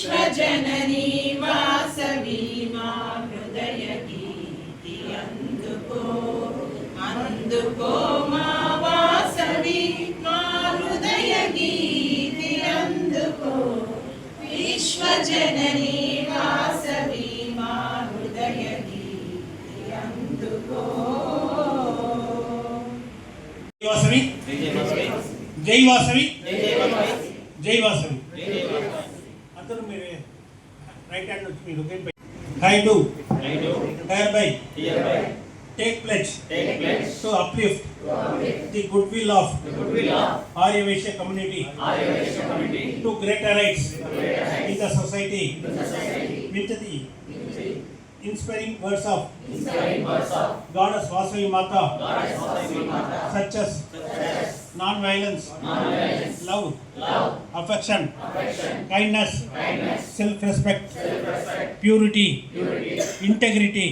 విశ్వజననీ వాసవి మా హృదయ గీతి అందుకో అందుకో మా వాసవి మా హృదయ గీతి అందుకో విశ్వజననీ వాసవి మా హృదయ గీతి అందుకో. వాసవి జై వాసవి జై వాసవి. అందరూ మీరు రైట్ హ్యాండ్ వచ్చి మీరు I do hereby take pledge to uplift the goodwill of Arya Vaishya community to greater heights in the society with the inspiring words of Goddess Vasavi Mata, such as non-violence, love, affection, kindness, self-respect, purity, integrity,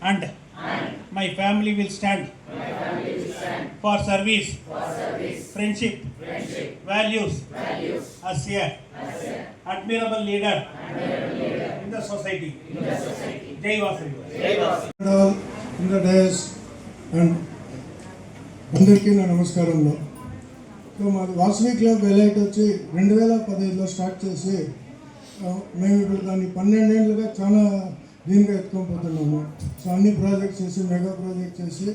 and my family will stand for service, friendship, values as a admirable leader in the society. Jai Vasavi. In the days and అందరికీ నా నమస్కారంలో. So మాది Vasavi club elite వచ్చి 2015లో start చేసి మేము ఇప్పుడు దాన్ని 12 ఏళ్ళుగా చాలా దీనిగా ఎత్తుకొని. సో అన్ని ప్రాజెక్ట్స్ చేసి మెగా ప్రాజెక్ట్ చేసి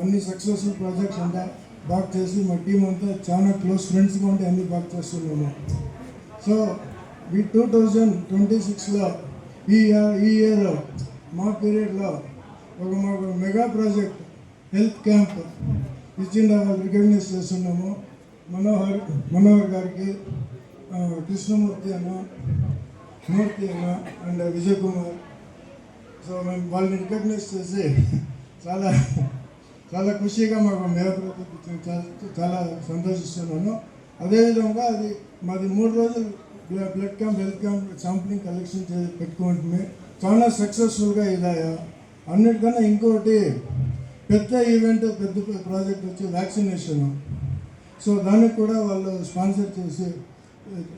అన్ని సక్సెస్ఫుల్ ప్రాజెక్ట్స్ అంతా బాగా చేసి మా టీం అంతా చాలా క్లోజ్ ఫ్రెండ్స్గా ఉండి అన్నీ బాగా చేస్తున్నాము. సో ఈ 2026లో ఈ ఇయర్ మా పీరియడ్లో మాకు మెగా ప్రాజెక్ట్ హెల్త్ క్యాంప్ ఇచ్చిండ రికగ్నైజ్ చేస్తున్నాము. మనోహర్ గారికి, కృష్ణమూర్తి అన్న, మూర్తి అన్న అండ్ విజయ్ కుమార్. సో మేము వాళ్ళని రికగ్నైజ్ చేసి చాలా చాలా ఖుషిగా మాకు మెగా ప్రాజెక్ట్ చాలా సంతోషిస్తున్నాను. అదేవిధంగా అది మాది 3 రోజులు blood camp, health camp, sampling collection పెట్టుకుంటుంది. చాలా సక్సెస్ఫుల్గా ఇదాయా. అన్నిటికన్నా ఇంకోటి పెద్ద ఈవెంట్, పెద్ద ప్రాజెక్ట్ వచ్చి వ్యాక్సినేషన్. సో దానికి కూడా వాళ్ళు స్పాన్సర్ చేసి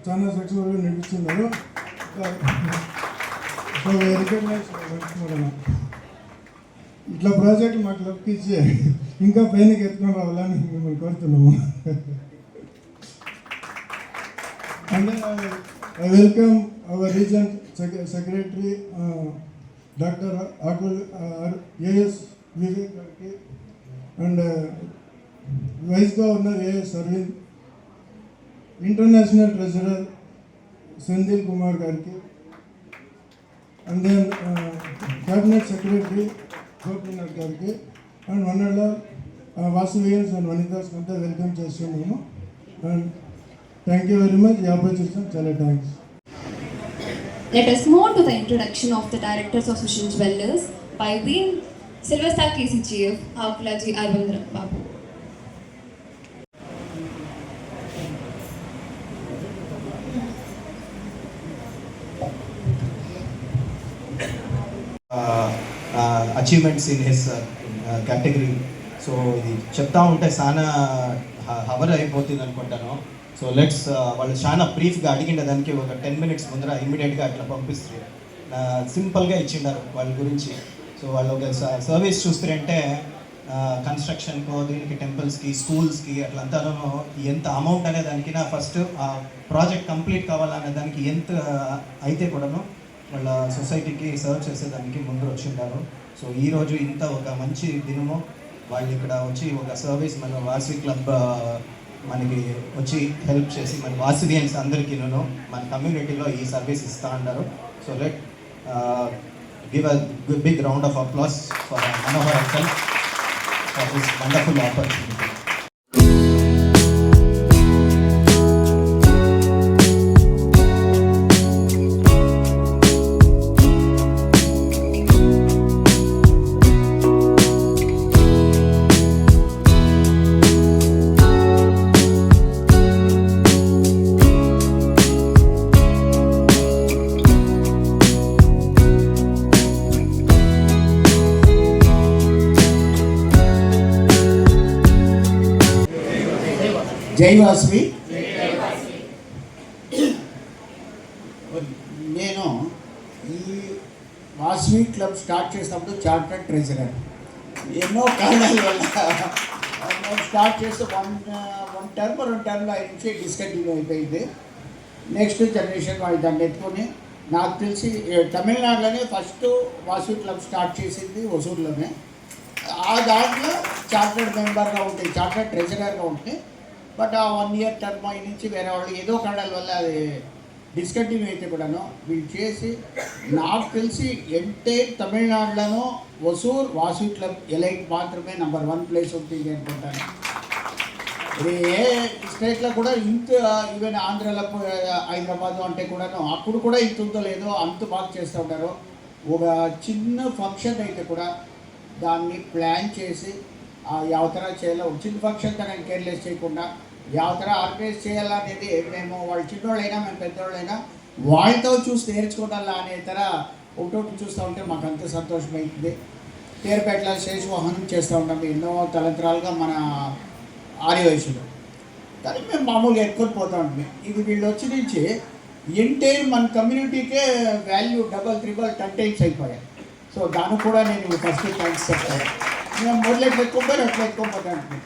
చాలా సక్సెస్ఫుల్గా నడిపిస్తున్నారు. సో రికగ్నైజ్ ఇట్లా ప్రాజెక్ట్ మాకు లభించి ఇంకా పైనకి ఎత్తుకొని రావాలని మిమ్మల్ని కోరుతున్నాము. And I welcome our region secretary doctor AS Vivek గారికి and vice governor AS Aravind, international treasurer Senthil Kumar గారికి, and then cabinet secretary Gopinath గారికి అండ్ వన్నెళ్ళ వాసువియన్స్ అండ్ వనితాస్ అంతా వెల్కమ్ చేస్తున్నాము. And thank you very much. ఈ ఆపర్చునిటీ చాలా thanks. Let us move on to the introduction of the directors of Sushil Jewellers by being Silver Star KCGF, Akulaji Arvind Babu. Achievements in his category. So ఇది చెప్తా ఉంటే చాలా hour అయిపోతుంది అనుకుంటాను. So let's వాళ్ళు చాలా బ్రీఫ్గా అడిగిన దానికి ఒక 10 minutes ముందర ఇమ్మీడియట్గా అట్లా పంపిస్తారు. సింపుల్గా ఇచ్చిండారు వాళ్ళ గురించి. సో వాళ్ళు ఒక సర్వీస్ చూస్తారంటే కన్స్ట్రక్షన్కో, దీనికి టెంపుల్స్కి, స్కూల్స్కి అట్లంతాను ఎంత అమౌంట్ అనే దానికి ఫస్ట్ ఆ ప్రాజెక్ట్ కంప్లీట్ కావాలనే దానికి ఎంత అయితే కూడాను వాళ్ళ సొసైటీకి సర్వ్ చేసేదానికి ముందు వచ్చిండారు. సో ఈరోజు ఇంత ఒక మంచి దినము వాళ్ళు ఇక్కడ వచ్చి ఒక సర్వీస్ మన వాసవి క్లబ్ మనకి వచ్చి హెల్ప్ చేసి మన వాసవియన్స్ అందరికీ మన కమ్యూనిటీలో ఈ సర్వీస్ ఇస్తూ ఉంటారు. So let give a big round of applause for Manohar Uncle for this wonderful opportunity. జై వాసవి. స్టార్ట్ చేసినప్పుడు చార్టర్డ్ ట్రెజరర్. ఎన్నో కారణాల వల్ల నేను స్టార్ట్ చేస్తే వన్ టర్మ్ 2 టర్మ్లో ఆయన నుంచి డిస్కంటిన్యూ అయిపోయింది. నెక్స్ట్ జనరేషన్ వాళ్ళు దాన్ని ఎత్తుకొని, నాకు తెలిసి తమిళనాడులోనే ఫస్ట్ వాసు క్లబ్ స్టార్ట్ చేసింది ఒసూరులోనే. ఆ దాంట్లో చార్టర్డ్ మెంబర్గా ఉంటాయి, చార్టర్డ్ ట్రెజరర్గా ఉంటాయి. బట్ ఆ 1 ఇయర్ టర్మ్ అయి నుంచి వేరే వాళ్ళు ఏదో కారణాల వల్ల అది డిస్కంటిన్యూ అయితే కూడాను వీళ్ళు చేసి, నాకు తెలిసి entire తమిళనాడులోనూ Hosur Vasu club elite మాత్రమే నెంబర్ 1 ప్లేస్ ఉంటుంది అనుకుంటాను. ఇది ఏ స్టేట్లో కూడా ఇంత, ఈవెన్ ఆంధ్రాలో హైదరాబాదు అంటే కూడాను అప్పుడు కూడా ఇంత ఉందో లేదో అంత బాగా చేస్తూ ఉంటారు. ఒక చిన్న ఫంక్షన్ అయితే కూడా దాన్ని ప్లాన్ చేసి యావతరా చేయాలి. ఒక చిన్న ఫంక్షన్ తనని కేర్లెస్ చేయకుండా యావతరా ఆర్గనైజ్ చేయాలనేది మేము వాళ్ళు చిన్నోళ్ళైనా మేము పెద్దోళ్ళైనా వాళ్ళతో చూసి నేర్చుకోవాలా అనే తర ఒకటొకటి చూస్తూ ఉంటే మాకు అంత సంతోషమైంది. పేరుపేటలో శేషవాహనం చేస్తూ ఉంటాం ఎన్నో తలంతరాలుగా మన ఆర్యవయసులో. కానీ మేము మామూలుగా ఎక్కువ పోతూ ఉంటాం. ఇది వీళ్ళు వచ్చి నుంచి ఎంటైర్ మన కమ్యూనిటీకే వాల్యూ డబల్ 10 టైమ్స్ అయిపోయాయి. సో దానికి కూడా నేను ఫస్ట్ థ్యాంక్స్ చెప్తాను. మేము మొదలు ఎట్లా ఎక్కువ అట్లా ఎక్కువ పోతాను.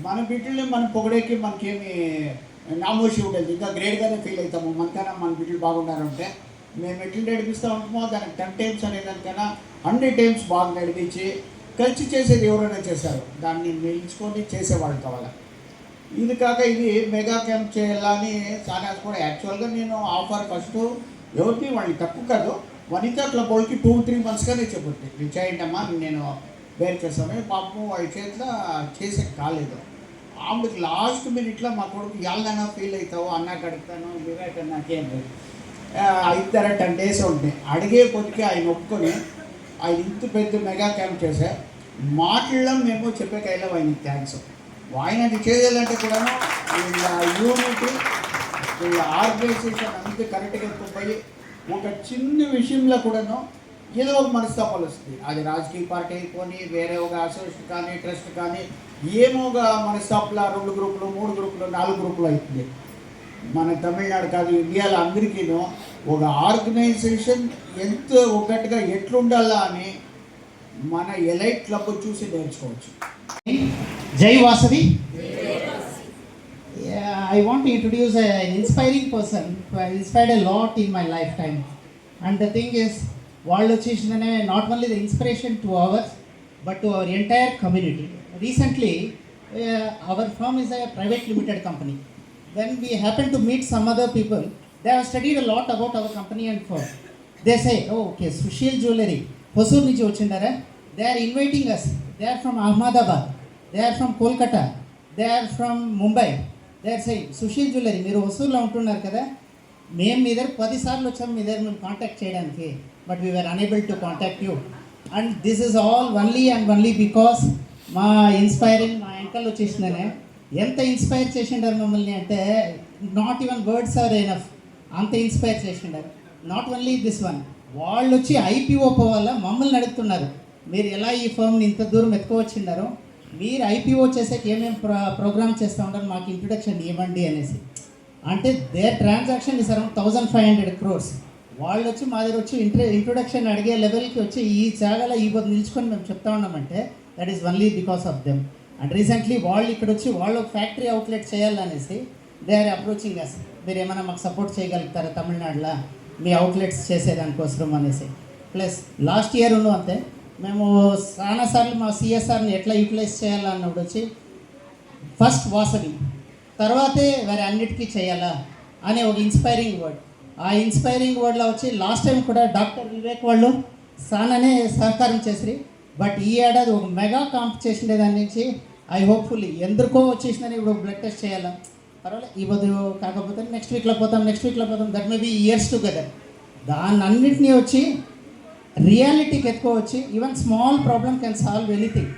మన బిడ్డల్ని మనం పొగడేకి మనకేమి నామోషి ఉండదు, ఇంకా గ్రేట్గానే ఫీల్ అవుతాము. మనకైనా మన బిడ్డలు బాగున్నారంటే మేము ఎట్లా నడిపిస్తూ ఉంటామో దానికి 10 టైమ్స్ అనేదానికైనా 100 టైమ్స్ బాగా నడిపించి కలిసి చేసేది ఎవరైనా చేశారు, దాన్ని నిలుచుకొని చేసేవాళ్ళు కావాలి. ఇది కాక ఇది మెగా క్యాంప్ చేయాలని చాలా కూడా యాక్చువల్గా నేను ఆఫర్ ఫస్ట్ ఎవరికి వాళ్ళు తక్కువ కాదు వనితా క్లబ్ వాళ్ళకి 2-3 మంత్స్గానే చెప్పుద్ది చేయండి అమ్మా నేను వేరు చేస్తాను. పాపం వాళ్ళ చేతిలో చేసే కాలేదు. ఆమెకి లాస్ట్ మినిట్లో మా కొడుకు ఎలాగైనా ఫీల్ అవుతావు అన్నాక అడుగుతాను విరాట్ నాకేం లేదు 5-10 days ఉంటాయి అడిగే కొద్దికి ఆయన ఒప్పుకొని ఆయన ఇంత పెద్ద మెగా క్యాంప్ చేశా. మాటల్లో మేము చెప్పే కైలో ఆయనకి థ్యాంక్స్. ఆయన అది చేయాలంటే కూడాను వీళ్ళ యూనిటీ వీళ్ళ ఆర్గనైజేషన్ అంతా కరెక్ట్గా పోయి ఒక చిన్న విషయంలో కూడాను ఏదో ఒక మనస్తాపాలు వస్తుంది. అది రాజకీయ పార్టీ అయిపోయి వేరే ఒక అసోసియేషన్ కానీ ట్రస్ట్ కానీ ఏమో ఒక మనస్తాపాల 2 గ్రూపులు 3 గ్రూపులు 4 గ్రూపులు అవుతుంది. మన తమిళనాడు కాదు ఇండియాలో అందరికీను ఒక ఆర్గనైజేషన్ ఎంత ఒకటిగా ఎట్లుండాలా అని మన ఎలైట్ క్లబ్ చూసి నేర్చుకోవచ్చు. Jai Vasavi. I want to introduce an inspiring person who has inspired a lot in my lifetime. And the thing is, వాళ్ళు వచ్చేసిందనే not only the inspiration to ours, but to our entire community. Recently, our firm is a private limited company. When we happen to meet some other people, they have studied a lot about our company and firm. They say, oh, okay, Sushil Jewelry, Hosur నుంచి వచ్చిండారా? They are inviting us. They are from Ahmedabad. They are from Kolkata. They are from Mumbai. They are saying, Sushil Jewelry, మీరు హొసూరులో ఉంటున్నారు కదా, మేము మీ దగ్గర 10 సార్లు వచ్చాము మీ దగ్గర మేము కాంటాక్ట్ చేయడానికి, but we are unable to contact you. And this is all only because మా ఇన్స్పైరింగ్ మా అంకల్ వచ్చేసిందనే. ఎంత ఇన్స్పైర్ చేసిండారు మమ్మల్ని అంటే not even words are enough, అంత ఇన్స్పైర్ చేసిండారు. నాట్ ఓన్లీ దిస్ వన్, వాళ్ళు వచ్చి ఐపీఓ పోవాలా మమ్మల్ని అడుగుతున్నారు, మీరు ఎలా ఈ ఫర్మ్ని ఇంత దూరం ఎత్తుకోవచ్చిండారో, మీరు ఐపీఓ చేసేకి ఏమేమి ప్రోగ్రామ్ చేస్తూ ఉంటారు మాకు ఇంట్రొడక్షన్ ఇవ్వండి అనేసి. అంటే there transaction is around 1500 crores. వాళ్ళు వచ్చి మా దగ్గర వచ్చి ఇంట్రొడక్షన్ అడిగే లెవెల్కి వచ్చి ఈ జాగాలో ఈ పొద్దు నిల్చుకొని మేము చెప్తా ఉన్నామంటే that is only because of them. And recently వాళ్ళు ఇక్కడ వచ్చి వాళ్ళు ఒక ఫ్యాక్టరీ అవుట్లెట్ చేయాలనేసి దే ఆర్ అప్రోచింగ్ అస్, మీరు ఏమైనా మాకు సపోర్ట్ చేయగలుగుతారా తమిళనాడులో మీ అవుట్లెట్స్ చేసేదానికోసం అనేసి. ప్లస్ లాస్ట్ ఇయర్ అంతే మేము చాలాసార్లు మా సిఎస్ఆర్ని ఎట్లా యూటిలైజ్ చేయాలన్నప్పుడు వచ్చి ఫస్ట్ వాసవి తర్వాతే వేరే అన్నిటికీ చేయాలా అనే ఒక ఇన్స్పైరింగ్ వర్డ్. ఆ ఇన్స్పైరింగ్ వర్డ్లో వచ్చి లాస్ట్ టైం కూడా డాక్టర్ వివేక్ వాళ్ళు చాలానే సహకారం చేసిరి. బట్ ఈ ఏడాది ఒక మెగా కాంప్ చేసిండే దాని నుంచి ఐ హోప్ఫుల్లీ ఎందుకో వచ్చేసిందని ఇప్పుడు బ్లడ్ టెస్ట్ చేయాలా పర్వాలేదు ఈ బదులు కాకపోతే నెక్స్ట్ వీక్లో పోతాం that may be years together. దాన్ని అన్నింటినీ వచ్చి రియాలిటీకి ఎత్తుకోవచ్చి even small problem can solve anything.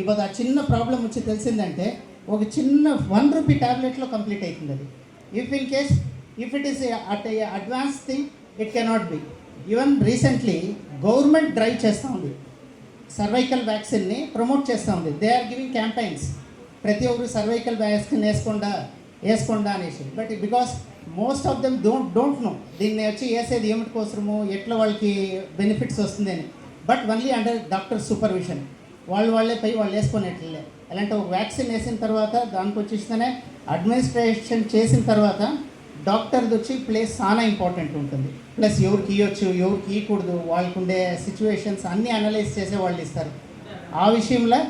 ఇప్పుడు ఆ చిన్న ప్రాబ్లం వచ్చి తెలిసిందంటే ఒక చిన్న 1 రూపీ ట్యాబ్లెట్లో కంప్లీట్ అవుతుంది అది. If it is advance thing it cannot be. Even recently government drive చేస్తూ ఉంది, సర్వైకల్ వ్యాక్సిన్ని ప్రమోట్ చేస్తూ ఉంది. దే ఆర్ గివింగ్ క్యాంపెయిన్స్, ప్రతి ఒక్కరు సర్వైకల్ వ్యాక్సిన్ వేసుకోండా అనేసి. But because most of them don't know దీన్ని వచ్చి వేసేది ఏమిటి కోసము, ఎట్లా వాళ్ళకి బెనిఫిట్స్ వస్తుంది అని. But only under doctor supervision. వాళ్ళే పై వాళ్ళు వేసుకునేట్లే. అలాంటి ఒక వ్యాక్సిన్ వేసిన తర్వాత దానికి వచ్చేస్తేనే అడ్మినిస్ట్రేషన్ చేసిన తర్వాత డాక్టర్ది వచ్చి ప్లేస్ చాలా ఇంపార్టెంట్ ఉంటుంది. ప్లస్ ఎవరికి ఇవ్వచ్చు, ఎవరికి ఇవ్వకూడదు, వాళ్ళకు ఉండే సిచ్యువేషన్స్ అన్నీ అనలైజ్ చేసే వాళ్ళు ఇస్తారు. ఆ విషయంలో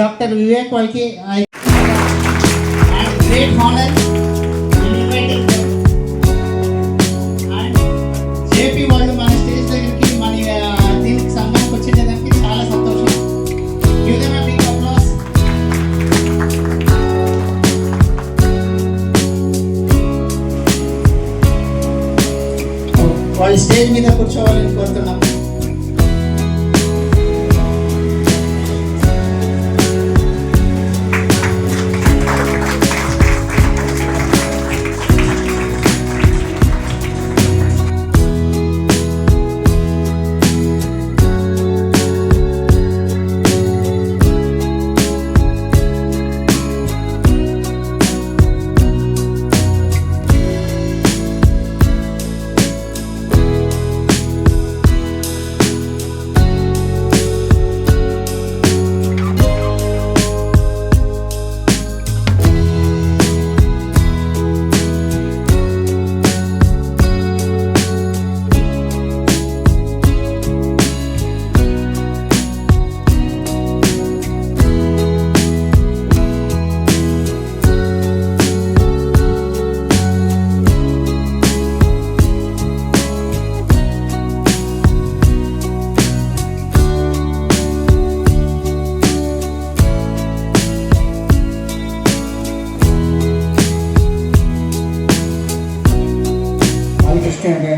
డాక్టర్ వివేక్ వాళ్ళకి గ్రేట్ హానర్ అండ్ జేపీ వాళ్ళు మన స్టేజ్ దగ్గరికి మన దీనికి సంఘానికి వచ్చేదానికి చాలా సంతోషం. Give them a big applause. వాళ్ళు స్టేజ్ మీద కూర్చోవాలని కోరుతున్నాం.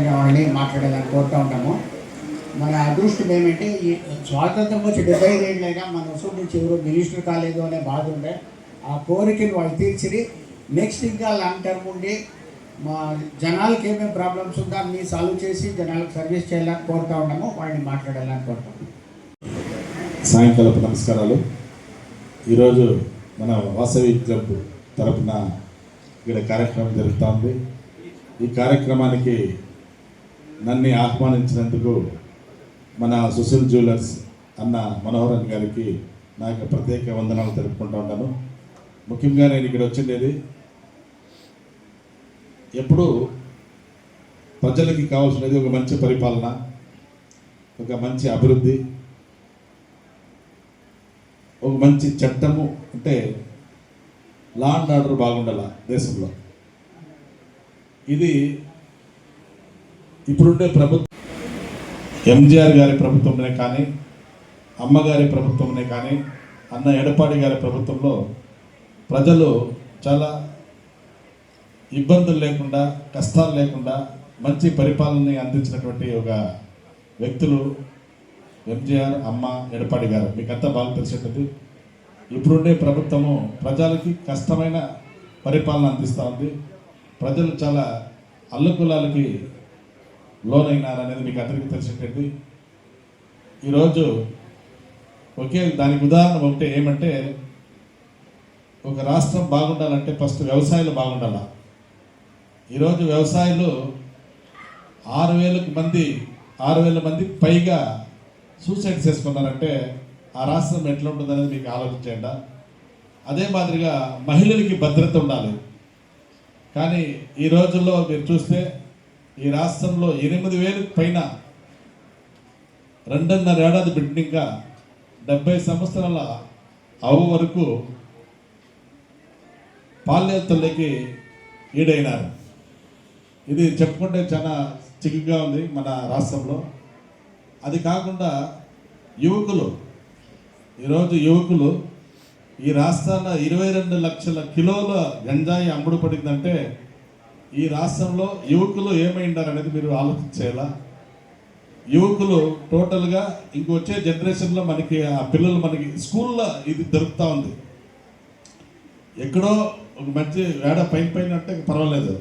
వాళ్ళని మాట్లాడాలని కోరుతూ ఉంటాము. మన అదృష్టం ఏమంటే ఈ స్వాతంత్రం వచ్చి 75 ఏళ్ళైనా మన వసూలు నుంచి ఎవరు మినిస్టర్ కాలేదు అనే బాధ ఉండే. ఆ కోరికను వాళ్ళు తీర్చి నెక్స్ట్ ఇంకా లాంగ్ టర్మ్ ఉండి మా జనాలకి ఏమేమి ప్రాబ్లమ్స్ ఉందో అన్నీ సాల్వ్ చేసి జనాలకు సర్వీస్ చేయాలని కోరుతూ ఉన్నాము. వాళ్ళని మాట్లాడాలని కోరుతాము. సాయంకాలపు నమస్కారాలు. ఈరోజు మన వాసవి క్లబ్ తరపున ఇక్కడ కార్యక్రమం జరుగుతుంది. ఈ కార్యక్రమానికి నన్ను ఆహ్వానించినందుకు మన సుశీల్ జ్యువెలర్స్ అన్న మనోహరన్ గారికి నాకు ప్రత్యేక వందనాలు తెలుపుకుంటూ ఉన్నాను. ముఖ్యంగా నేను ఇక్కడ వచ్చిండేది ఎప్పుడూ ప్రజలకి కావాల్సినది ఒక మంచి పరిపాలన, ఒక మంచి అభివృద్ధి, ఒక మంచి చట్టము, అంటే లా అండ్ ఆర్డర్ బాగుండాల దేశంలో. ఇది ఇప్పుడుండే ప్రభుత్వం, ఎంజీఆర్ గారి ప్రభుత్వంనే కానీ, అమ్మగారి ప్రభుత్వంనే కానీ, అన్న ఎడపాడి గారి ప్రభుత్వంలో ప్రజలు చాలా ఇబ్బందులు లేకుండా, కష్టాలు లేకుండా మంచి పరిపాలనని అందించినటువంటి ఒక వ్యక్తులు ఎంజీఆర్, అమ్మ, ఎడపాడి గారు. మీకంతా బాగా తెలిసేటది. ఇప్పుడుండే ప్రభుత్వము ప్రజలకి కష్టమైన పరిపాలన అందిస్తూ ఉంది. ప్రజలు చాలా అల్లుకులాలకి లోనైనారనేది మీకు అందరికీ తెలిసేటది. ఈరోజు దానికి ఉదాహరణ ఒకటే ఏమంటే, ఒక రాష్ట్రం బాగుండాలంటే ఫస్ట్ వ్యవసాయాలు బాగుండాల. ఈరోజు వ్యవసాయాలు 6,000 మంది పైగా సూసైడ్ చేసుకున్నారంటే ఆ రాష్ట్రం ఎట్లా ఉంటుందనేది మీకు ఆలోచించండి. అదే మాదిరిగా మహిళలకి భద్రత ఉండాలి. కానీ ఈ రోజుల్లో మీరు చూస్తే ఈ రాష్ట్రంలో 8,000 పైన 2.5 ఏడాది బిడ్డింగ్గా 70 సంవత్సరాల అవ్వ వరకు పాల్యతల్లోకి ఈడైనారు. ఇది చెప్పుకుంటే చాలా చిక్కుగా ఉంది మన రాష్ట్రంలో. అది కాకుండా ఈరోజు యువకులు ఈ రాష్ట్రాల్లో 22 లక్షల కిలోల గంజాయి అమ్ముడు పడిందంటే ఈ రాష్ట్రంలో యువకులు ఏమైండారు అనేది మీరు ఆలోచించేలా. యువకులు టోటల్గా ఇంకొచ్చే జనరేషన్లో మనకి ఆ పిల్లలు మనకి స్కూల్లో ఇది దొరుకుతూ ఉంది. ఎక్కడో ఒక మంచి వేడ పైన అంటే పర్వాలేదు,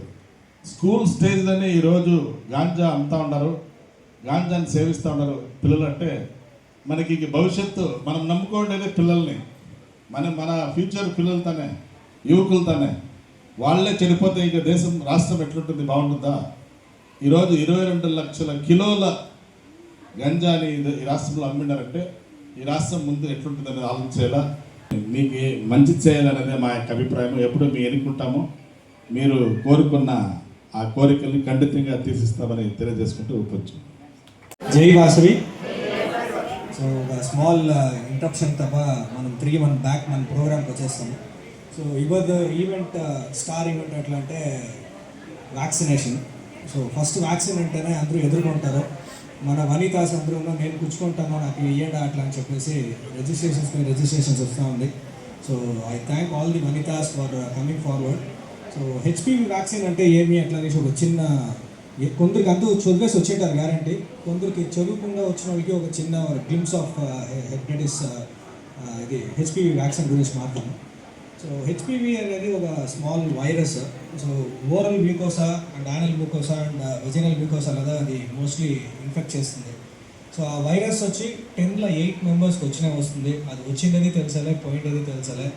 స్కూల్ స్టేజ్లోనే ఈరోజు గాంజా అమ్ముతూ ఉన్నారు, గాంజాని సేవిస్తూ ఉన్నారు పిల్లలు. అంటే మనకి భవిష్యత్తు మనం నమ్ముకోండి పిల్లల్ని, మన ఫ్యూచర్ పిల్లలతోనే, యువకులతోనే. వాళ్ళే చెడిపోతే ఇంకా దేశం, రాష్ట్రం ఎట్లుంటుంది, బాగుంటుందా? ఈరోజు 22 లక్షల కిలోల గంజాని ఈ రాష్ట్రంలో అమ్మినారంటే ఈ రాష్ట్రం ముందు ఎట్లుంటుందని ఆలోచించేలా మీకు మంచి చేయాలనేదే మా యొక్క అభిప్రాయం. ఎప్పుడు మేము ఎన్నుకుంటామో మీరు కోరుకున్న ఆ కోరికల్ని ఖండితంగా తీసిస్తామని తెలియజేసుకుంటూ కొంచెం జై వాసవి. సో ఒక స్మాల్ ఇంటరప్షన్ తప్ప మనం 3 months బ్యాక్ మన ప్రోగ్రామ్కి వచ్చేస్తాము. సో ఇవాళ ఈవెంట్ స్టార్ ఈవెంట్ ఎట్లా అంటే వ్యాక్సినేషన్. సో ఫస్ట్ వ్యాక్సిన్ అంటేనే అందరూ ఎదుర్కొంటారు. మన వనితాస్ అందరూ నేను కూర్చుకుంటాను నాకు ఇయ్యడా అట్లా అని చెప్పేసి రిజిస్ట్రేషన్స్ వస్తూ ఉంది. So I thank all the Vanitha's for coming forward. So HPV vaccine అంటే ఏమి అట్లా అనేసి ఒక చిన్న కొందరికి అంతా చదివేసి వచ్చేటారు గ్యారంటీ, కొందరికి చదువుకుండా వచ్చిన వాళ్ళకి ఒక చిన్న గ్లిమ్స్ ఆఫ్ హెపటైటిస్ ఇది హెచ్పివి వ్యాక్సిన్ గురించి మాట్లాడము. సో హెచ్పివి అనేది ఒక small virus. So oral mucosa and anal mucosa and vaginal mucosa లేదా అది మోస్ట్లీ ఇన్ఫెక్ట్ చేస్తుంది. సో ఆ వైరస్ వచ్చి 10లో 8 మెంబర్స్కి వచ్చినా వస్తుంది. అది వచ్చిందని తెలుసలే, పోయిండేది తెలుసలే.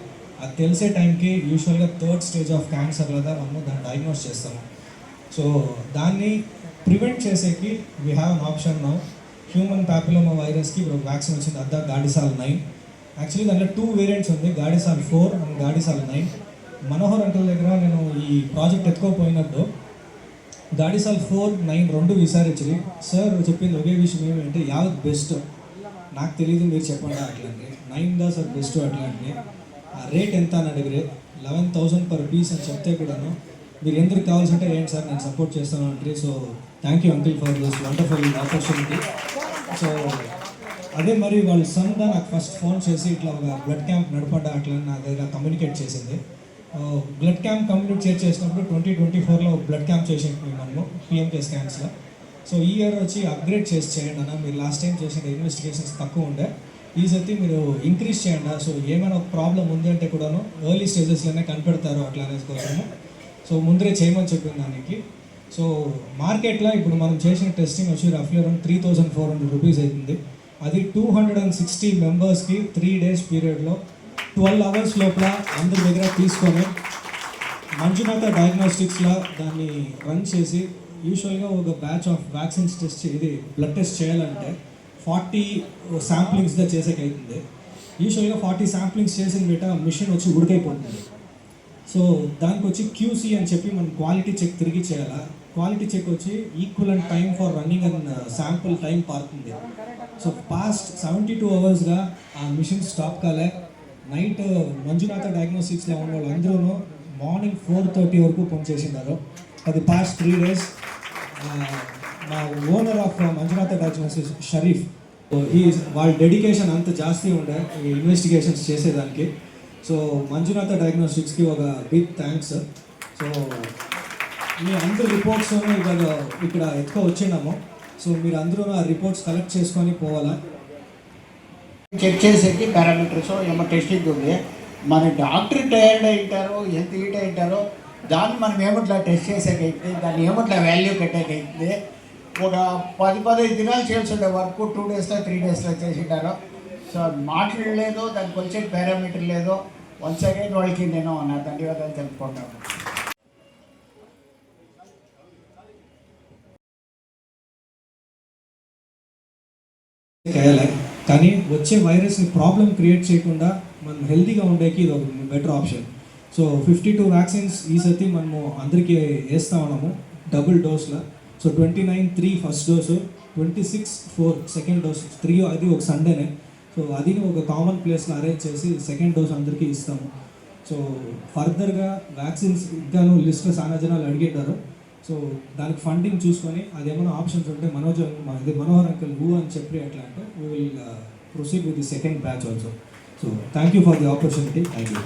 అది తెలిసే టైంకి యూజువల్గా 3rd stage ఆఫ్ క్యాన్సర్ లేదా మనము దాన్ని డయాగ్నోస్ చేస్తాము. సో దాన్ని ప్రివెంట్ చేసేకి we have an option now. Human papilloma వైరస్కి ఇప్పుడు వ్యాక్సిన్ వచ్చింది, అద్దా గాడిసాల్ 9. యాక్చువల్లీ దాంట్లో 2 వేరియంట్స్ ఉంది, గాడిసాల్ 4 అండ్ గాడిసాల్ 9. మనోహర్ అంకుల్ దగ్గర నేను ఈ ప్రాజెక్ట్ ఎత్తుకోపోయినప్పుడు గాడిసాల్ 4, 9 2 విచారించి సార్ చెప్పింది ఒకే విషయం ఏమంటే యావత్ బెస్ట్ నాకు తెలియదు మీరు చెప్పండి అట్లాంటి 9 దా సార్ బెస్ట్ అట్లాంటి. ఆ రేట్ ఎంత అని అడిగిరే 11,000 per piece అని చెప్తే కూడాను మీరు ఎందుకు కావాల్సింటే ఏంటి సార్ నేను సపోర్ట్ చేస్తాను అంటే. So thank you uncle for this wonderful opportunity. So అదే మరి వాళ్ళ సన్గా నాకు ఫస్ట్ ఫోన్ చేసి ఇట్లా ఒక బ్లడ్ క్యాంప్ నడపడ్డా అట్లా నా దగ్గర కమ్యూనికేట్ చేసింది. బ్లడ్ క్యాంప్ కమ్యూనికేట్ చేసినప్పుడు 2024లో బ్లడ్ క్యాంప్ చేసేది మనము పిఎంకే స్కాన్స్లో. సో ఈ ఇయర్ వచ్చి అప్గ్రేడ్ చేయండి అన్న, మీరు లాస్ట్ టైం చేసిన ఇన్వెస్టిగేషన్స్ తక్కువ ఉండే, ఈజైతే మీరు ఇంక్రీజ్ చేయండి. సో ఏమైనా ఒక ప్రాబ్లం ఉంది అంటే కూడాను ఎర్లీ స్టేజెస్లోనే కనిపెడతారు అట్లా అనేది కోసము. సో ముందరే చేయమని చెప్పిన దానికి. సో మార్కెట్లో ఇప్పుడు మనం చేసిన టెస్టింగ్ వచ్చి రఫ్లీ అరౌండ్ 3,400 రూపీస్ అవుతుంది. అది 260 మెంబర్స్కి 3 days పీరియడ్లో 12 hours లోపల అందరి దగ్గర తీసుకొని మంజునాథ డయాగ్నోస్టిక్స్లో దాన్ని రన్ చేసి యూజువల్గా ఒక బ్యాచ్ ఆఫ్ వ్యాక్సిన్స్ టెస్ట్ ఇది బ్లడ్ టెస్ట్ చేయాలంటే 40 శాంప్లింగ్స్గా చేసేకైతుంది. యూజువల్గా 40 శాంప్లింగ్స్ చేసిన బిట్ట మిషన్ వచ్చి ఉడికైపోతుంది. సో దానికి వచ్చి QC అని చెప్పి మనం క్వాలిటీ చెక్ తిరిగి చేయాలా. క్వాలిటీ చెక్ వచ్చి equivalent time for running and sample time పడుతుంది. సో పాస్ట్ 72 hours ఆ మిషన్ స్టాప్ కాలే. నైట్ మంజునాథ డయాగ్నోస్టిక్స్లో ఉన్న వాళ్ళందరూ మార్నింగ్ 4:30 వరకు పనిచేసినారు. అది పాస్ట్ 3 days. మా owner of Manjunatha diagnostics Sharif, వాళ్ళ డెడికేషన్ అంత జాస్తి ఉండే ఇన్వెస్టిగేషన్స్ చేసేదానికి. సో మంజునాథ డయాగ్నోస్టిక్స్కి ఒక బిగ్ థ్యాంక్స్. సో మీ అందరు రిపోర్ట్స్ ఇవాళ ఇక్కడ ఎక్కువ వచ్చినాము. సో మీరు అందరూ ఆ రిపోర్ట్స్ కలెక్ట్ చేసుకొని పోవాలా. చెక్ చేసేకి పారామీటర్స్ ఏమో టెస్టింగ్ ఉంది. మన డాక్టర్ టైర్డ్ అయింటారో ఎంత హీట్ అయింటారో దాన్ని మనం ఏమట్లా టెస్ట్ చేసేకైతుంది, దాన్ని ఏమట్లా వాల్యూ కట్టేకైతుంది. ఒక 10-15 దినాలు చేయాల్సి ఉండే వర్క్ 2 daysలో 3 daysలో చేసింటారు. సో మాట్లాడలేదు, దానికి వచ్చే పారామీటర్ లేదు. వన్స్ అగైన్ వాళ్ళకి నేను నా ధన్యవాదాలు తెలుపుకుంటాను. కానీ వచ్చే వైరస్ని ప్రాబ్లం క్రియేట్ చేయకుండా మనం హెల్తీగా ఉండేకి ఇది ఒక బెటర్ ఆప్షన్. సో 52 వ్యాక్సిన్స్ ఈసతి మనము అందరికీ వేస్తా ఉన్నాము డబుల్ డోస్లో. So 29/3 first dose, 26/4 second dose. 3 అది ఒక సండేనే. సో అది ఒక కామన్ ప్లేస్లో అరేంజ్ చేసి సెకండ్ డోస్ అందరికీ ఇస్తాము. సో ఫర్దర్గా వ్యాక్సిన్స్ ఇంకాను లిస్ట్లో చాలా జనాలు అడిగేటారు. సో దానికి ఫండింగ్ చూసుకొని అది ఏమైనా ఆప్షన్స్ ఉంటే మనోహర్ అంకుల్ హూ అని చెప్పి ఎట్లా అంటే we will proceed with the second batch also. So thank you for the opportunity. Thank you.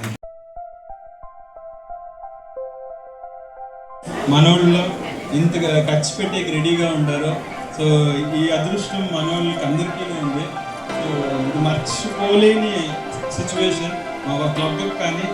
మనోళ్ళు ఇంతగా ఖర్చు పెట్టే రెడీగా ఉంటారు. సో ఈ అదృష్టం మనోళ్ళకి అందరికీ ఉంది. సో ఇది మర్చిపోలేని సిచ్యువేషన్ మా క్లబ్కి కానీ